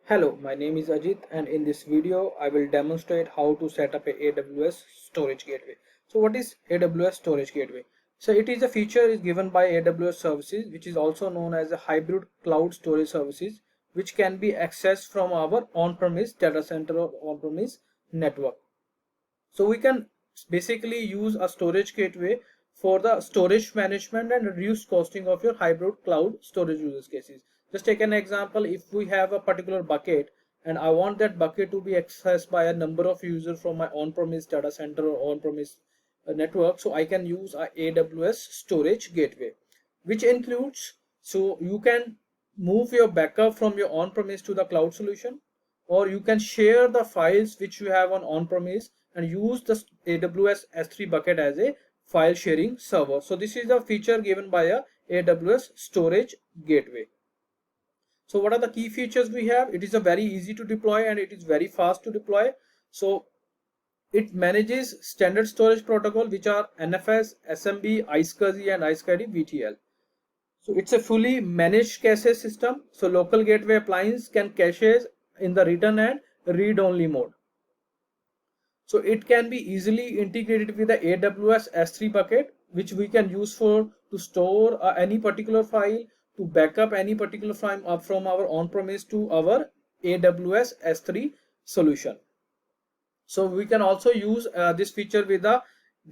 Hello, my name is Ajit and in this video I will demonstrate how to set up a AWS storage gateway. So what is AWS storage gateway? So it is a feature is given by AWS services, which is also known as a hybrid cloud storage services, which can be accessed from our on-premise data center or on-premise network. So we can basically use a storage gateway for the storage management and reduce costing of your hybrid cloud storage use cases. Just take an example. If we have a particular bucket and I want that bucket to be accessed by a number of users from my on-premise data center or on-premise network, so I can use a AWS storage gateway, which includes, so you can move your backup from your on-premise to the cloud solution, or you can share the files which you have on on-premise and use the AWS S3 bucket as a file sharing server. So this is a feature given by a AWS storage gateway. So what are the key features we have? It is a very easy to deploy and it is very fast to deploy. So it manages standard storage protocol which are NFS, SMB, iSCSI and iSCSI VTL. So it's a fully managed cache system. So local gateway appliance can caches in the return and read only mode. So it can be easily integrated with the AWS S3 bucket, which we can use for to store any particular file, to backup any particular file up from our on-premise to our AWS S3 solution. So we can also use this feature with the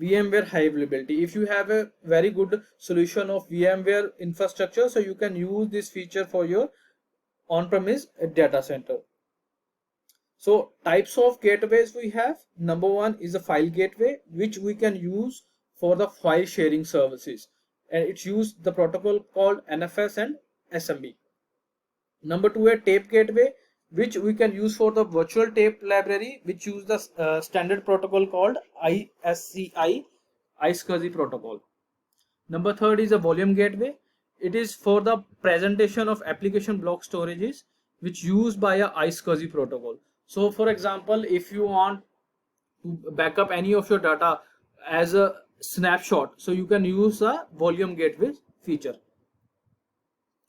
VMware high availability. If you have a very good solution of VMware infrastructure, so you can use this feature for your on-premise data center. So types of gateways we have. Number one is a file gateway, which we can use for the file sharing services, and it's used the protocol called NFS and SMB. Number two, a tape gateway, which we can use for the virtual tape library, which use the standard protocol called iSCSI protocol. Number third is a volume gateway. It is for the presentation of application block storages, which used by a iSCSI protocol. So for example, if you want to back up any of your data as a snapshot, so you can use a volume gateway feature.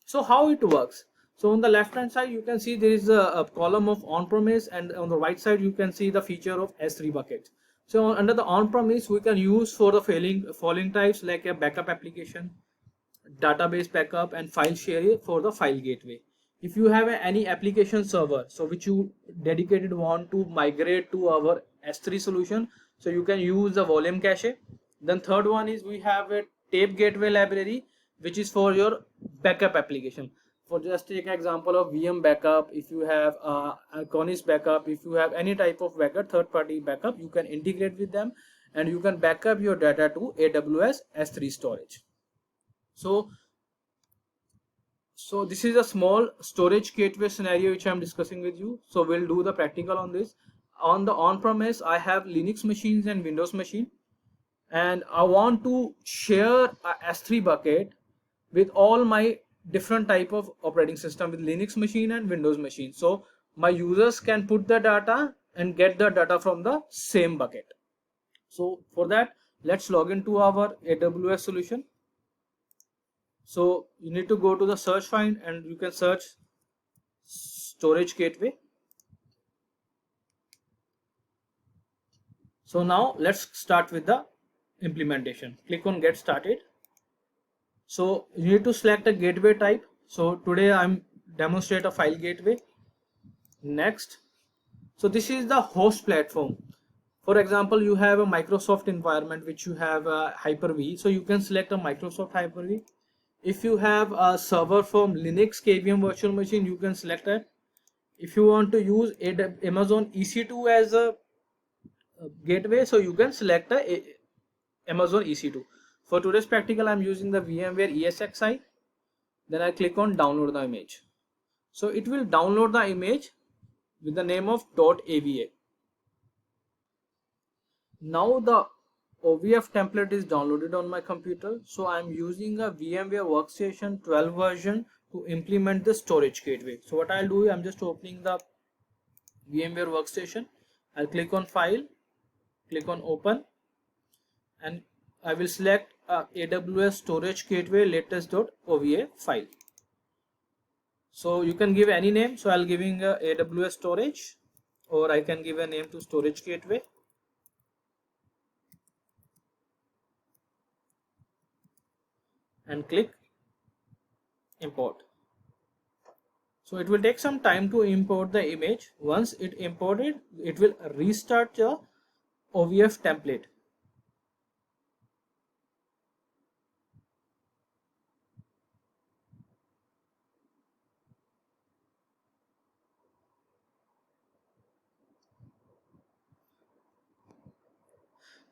So how it works? So on the left hand side you can see there is a column of on-premise, and on the right side you can see the feature of S3 buckets. So under the on-premise we can use for the following types, like a backup application, database backup and file share for the file gateway. If you have any application server, so which you dedicated want to migrate to our S3 solution, so you can use the volume cache. Then third one is we have a tape gateway library, which is for your backup application. For just take an example of VM backup, if you have Aconis backup, if you have any type of backup, third party backup, you can integrate with them and you can backup your data to AWS S3 storage. So this is a small storage gateway scenario which I'm discussing with you. So we'll do the practical on this. On the on-premise, I have Linux machines and Windows machine, and I want to share a S3 bucket with all my different type of operating system with Linux machine and Windows machine. So my users can put the data and get the data from the same bucket. So for that, let's log into our AWS solution. So you need to go to the search find and you can search storage gateway. So now let's start with the implementation. Click on get started. So you need to select a gateway type. So today I'm demonstrate a file gateway. Next. So this is the host platform. For example, you have a Microsoft environment which you have a Hyper-V. So you can select a Microsoft Hyper-V. If you have a server from Linux KVM virtual machine, you can select that. If you want to use Amazon EC2 as a gateway, so you can select a Amazon EC2. For today's practical, I'm using the VMware ESXi. Then I click on download the image. So it will download the image with the name of .ava. Now the OVF template is downloaded on my computer. So I'm using a VMware Workstation 12 version to implement the storage gateway. So what I'll do, I'm just opening the VMware Workstation. I'll click on file, click on open, and I will select AWS storage gateway latest.ova file. So you can give any name. So I'll giving AWS storage, or I can give a name to storage gateway, and click import. So it will take some time to import the image. Once it imported, it will restart the OVF template.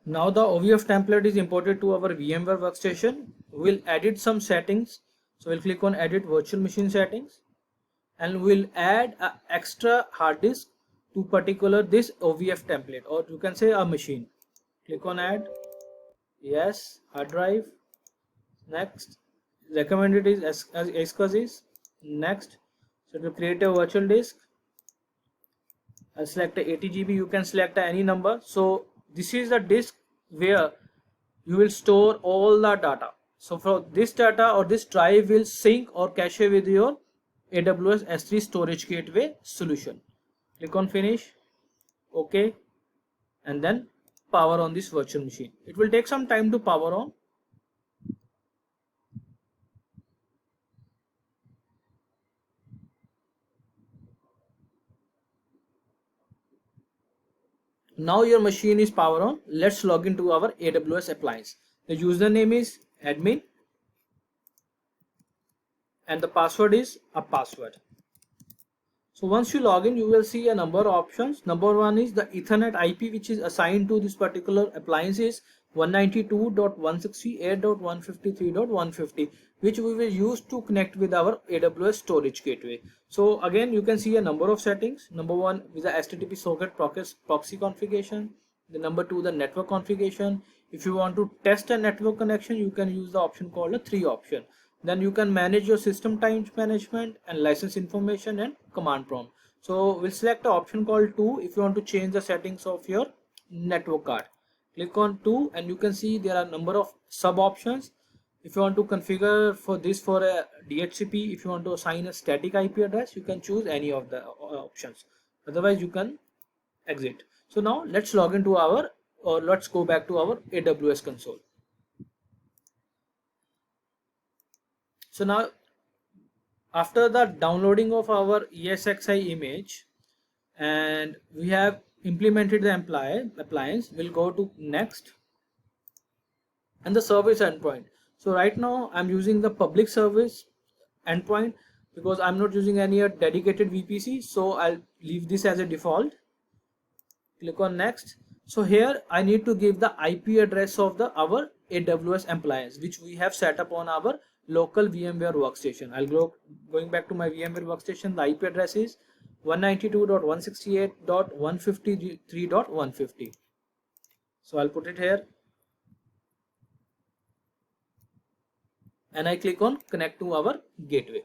Now the OVF template is imported to our VMware workstation. We'll edit some settings. So we'll click on edit virtual machine settings, and we'll add an extra hard disk to particular this OVF template, or you can say a machine. Click on add. Yes, hard drive. Next. Recommended is SCSIs. Next. So to create a virtual disk, I'll select a 80 GB. You can select any number. So this is the disk where you will store all the data. So for this data or this drive will sync or cache with your AWS S3 storage gateway solution. Click on finish, OK, and then power on this virtual machine. It will take some time to power on. Now your machine is power on. Let's log into our AWS appliance. The username is admin and the password is a password. So once you log in, you will see a number of options. Number one is the Ethernet IP which is assigned to this particular appliance is 192.168.153.150, which we will use to connect with our AWS storage gateway. So again, you can see a number of settings. Number one is the HTTP socket proxy configuration. The number two, the network configuration. If you want to test a network connection, you can use the option called a 3 option. Then you can manage your system time management and license information and command prompt. So we'll select the option called 2 if you want to change the settings of your network card. Click on 2 and you can see there are a number of sub options. If you want to configure for this for a DHCP, if you want to assign a static IP address, you can choose any of the options. Otherwise you can exit. So now let's log into our, or let's go back to our AWS console. So now after the downloading of our ESXi image and we have implemented the appliance, we'll go to next and the service endpoint. So right now I'm using the public service endpoint because I'm not using any dedicated VPC, so I'll leave this as a default. Click on next. So here I need to give the IP address of our AWS appliance which we have set up on our local VMware workstation. I'll go going back to my VMware workstation. The IP address is 192.168.153.150. So I'll put it here and I click on connect to our gateway.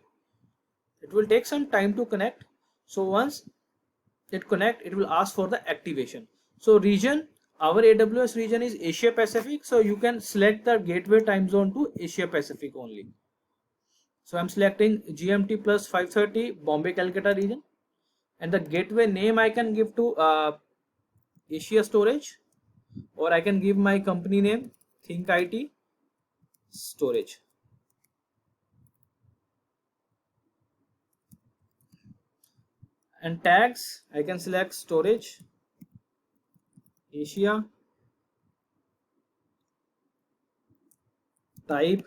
It will take some time to connect. So once it connect, it will ask for the activation. So region, our AWS region is Asia Pacific, so you can select the gateway time zone to Asia Pacific only. So I'm selecting GMT plus 530 Bombay Calcutta region, and the gateway name I can give to Asia Storage, or I can give my company name Think IT Storage. And tags, I can select storage Asia, type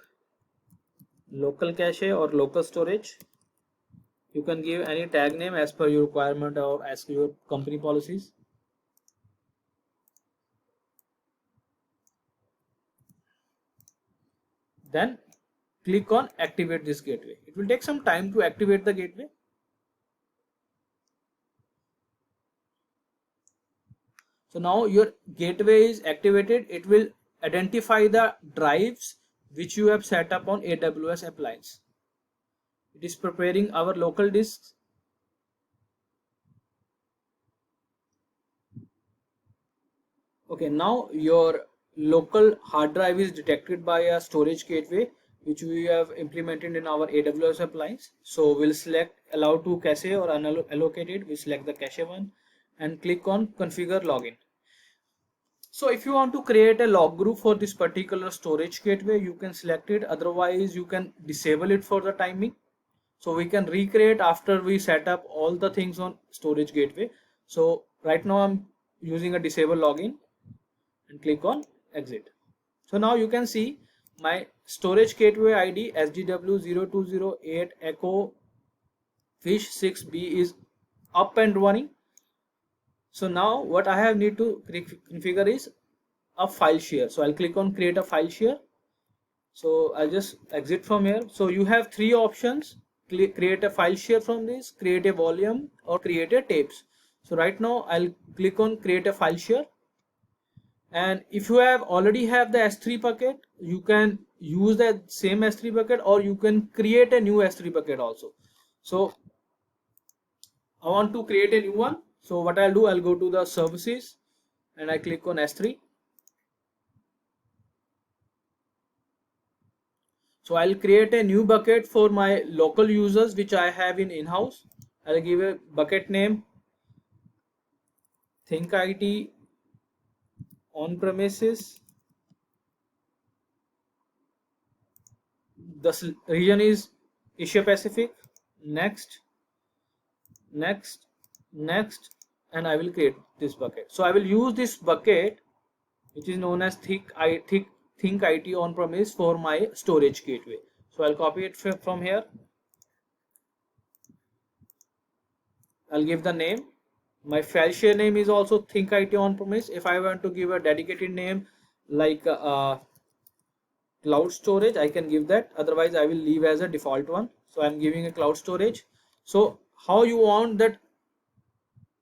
local cache or local storage. You can give any tag name as per your requirement or as per your company policies. Then click on activate this gateway. It will take some time to activate the gateway. So now your gateway is activated. It will identify the drives which you have set up on AWS appliance. It is preparing our local disks. Okay, now your local hard drive is detected by a storage gateway which we have implemented in our AWS appliance. So we'll select allow to cache or unallocated. We select the cache one and click on configure login. So if you want to create a log group for this particular storage gateway, you can select it. Otherwise, you can disable it for the timing. So we can recreate after we set up all the things on storage gateway. So right now I'm using a disable login and click on exit. So now you can see my storage gateway ID SDW0208 echo fish 6B is up and running. So now what I have need to configure is a file share. So I'll click on create a file share. So I'll just exit from here. So you have three options: create a file share from this, create a volume, or create a tapes. So right now I'll click on create a file share. And if you have already have the S3 bucket, you can use that same S3 bucket, or you can create a new S3 bucket also. So I want to create a new one. So what I'll do, I'll go to the services and I click on S3. So I'll create a new bucket for my local users which I have in-house. I'll give a bucket name ThinkIT on premises. The region is Asia Pacific. Next, next, next, and I will create this bucket. So I will use this bucket which is known as ThinkIT on premise for my storage gateway. So I'll copy it from here. I'll give the name. My file share name is also ThinkIT on premise. If I want to give a dedicated name like cloud storage, I can give that. Otherwise I will leave as a default one. So I'm giving a cloud storage. So how you want that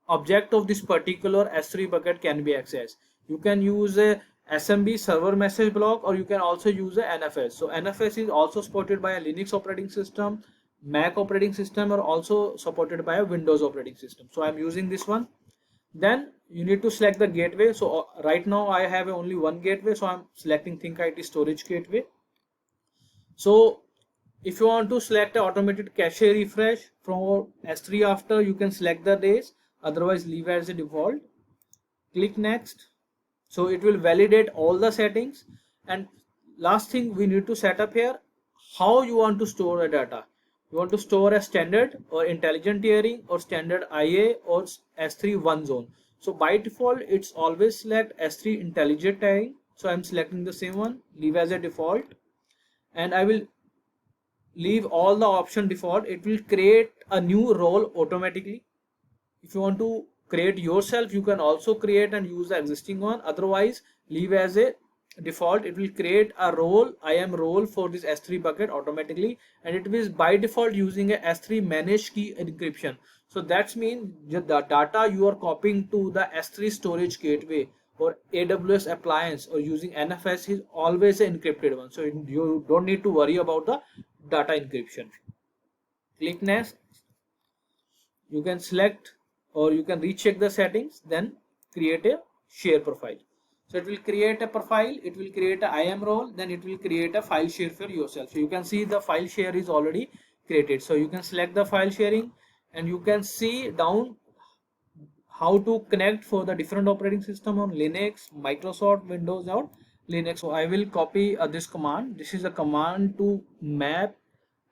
object of this particular S3 bucket can be accessed? You can use a SMB server message block, or you can also use a NFS. So NFS is also supported by a Linux operating system, Mac operating system, or also supported by a Windows operating system. So I'm using this one. Then you need to select the gateway. So right now I have only one gateway, so I'm selecting ThinkIT storage gateway. So if you want to select an automated cache refresh from S3 after, you can select the days, otherwise leave as a default. Click next. So it will validate all the settings. And last thing we need to set up here, how you want to store the data. You want to store a standard or intelligent tiering or standard IA or S3 one zone. So by default it's always select S3 intelligent tiering. So I'm selecting the same one, leave as a default, and I will leave all the option default. It will create a new role automatically. If you want to create yourself, you can also create and use the existing one. Otherwise leave as a default. It will create a role, IAM role for this S3 bucket automatically, and it is by default using a S3 managed key encryption. So that's mean the data you are copying to the S3 storage gateway or AWS appliance or using NFS is always an encrypted one. So you don't need to worry about the data encryption. Click next. You can select or you can recheck the settings, then create a share profile. So it will create a profile, it will create a IAM role, then it will create a file share for yourself. So you can see the file share is already created. So you can select the file sharing and you can see down how to connect for the different operating system on Linux, Microsoft, Windows, or Linux. So I will copy this command. This is a command to map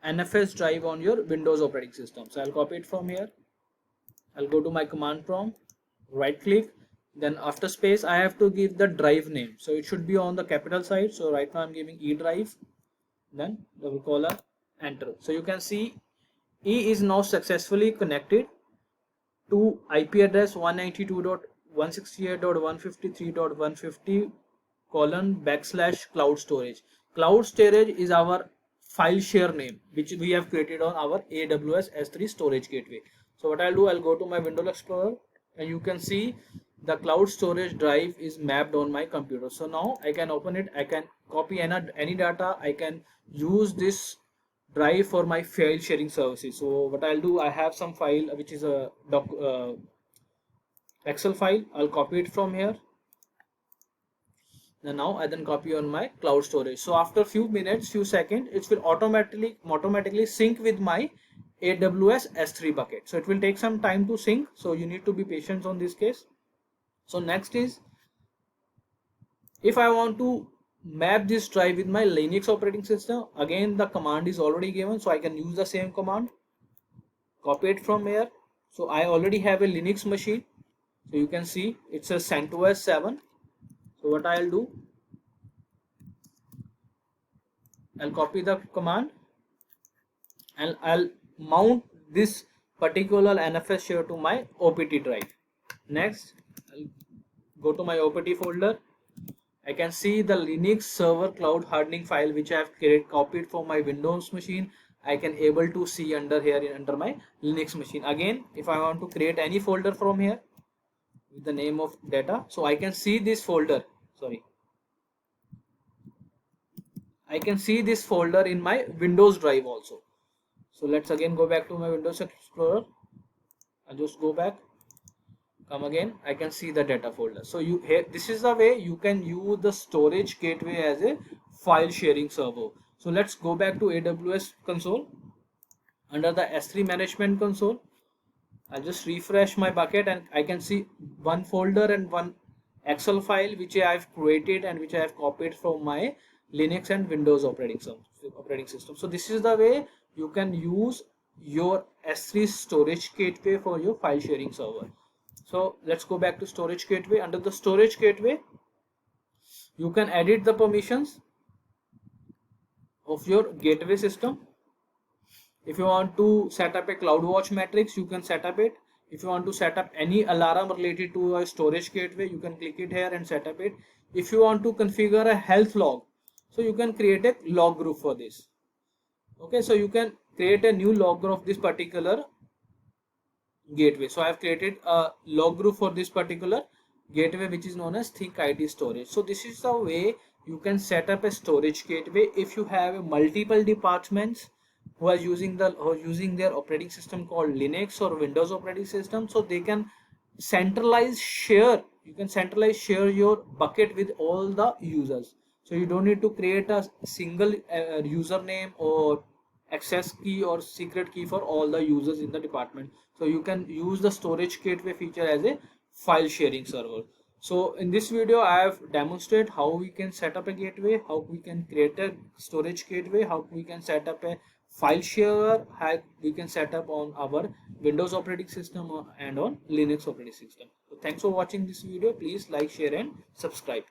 NFS drive on your Windows operating system. So I'll copy it from here. I'll go to my command prompt, right click, then after space I have to give the drive name. So it should be on the capital side. So right now I'm giving E drive, then double colon, enter. So you can see E is now successfully connected to IP address 192.168.153.150 / cloud storage. Cloud storage is our file share name which we have created on our AWS S3 storage gateway. So what I'll do, I'll go to my Windows Explorer and you can see the cloud storage drive is mapped on my computer. So now I can open it, I can copy any data, I can use this drive for my file sharing services. So what I'll do, I have some file which is a Excel file. I'll copy it from here. And now I then copy on my cloud storage. So after few minutes, few seconds, it will automatically sync with my AWS S3 bucket. So it will take some time to sync. So you need to be patient on this case. So next is, if I want to map this drive with my Linux operating system, again the command is already given, so I can use the same command, copy it from here. So I already have a Linux machine, so you can see it's a CentOS 7. So what I'll do, I'll copy the command and I'll mount this particular NFS share to my OPT drive. Next, I'll go to my OPT folder. I can see the Linux server cloud hardening file which I have copied from my Windows machine. I can able to see under here under my Linux machine. Again, if I want to create any folder from here with the name of data, so I can see this folder. Sorry, I can see this folder in my Windows drive also. So let's again go back to my Windows Explorer. I'll just go back, come again. I can see the data folder. So you here, this is the way you can use the storage gateway as a file sharing server. So let's go back to AWS console. Under the S3 management console, I'll just refresh my bucket and I can see one folder and one Excel file which I have created and which I have copied from my Linux and Windows operating system. So this is the way you can use your S3 storage gateway for your file sharing server. So let's go back to storage gateway. Under the storage gateway, you can edit the permissions of your gateway system. If you want to set up a CloudWatch matrix, you can set up it. If you want to set up any alarm related to a storage gateway, you can click it here and set up it. If you want to configure a health log, so you can create a log group for this. Okay, so you can create a new log group of this particular gateway. So I have created a log group for this particular gateway which is known as ThinkID storage. So this is the way you can set up a storage gateway if you have multiple departments who are using their operating system called Linux or Windows operating system. So they can centralize share, you can centralize share your bucket with all the users. So you don't need to create a single username or access key or secret key for all the users in the department. So you can use the storage gateway feature as a file sharing server. So in this video I have demonstrated how we can set up a gateway, how we can create a storage gateway, how we can set up a file share, how we can set up on our Windows operating system and on Linux operating system. So thanks for watching this video. Please like, share and subscribe.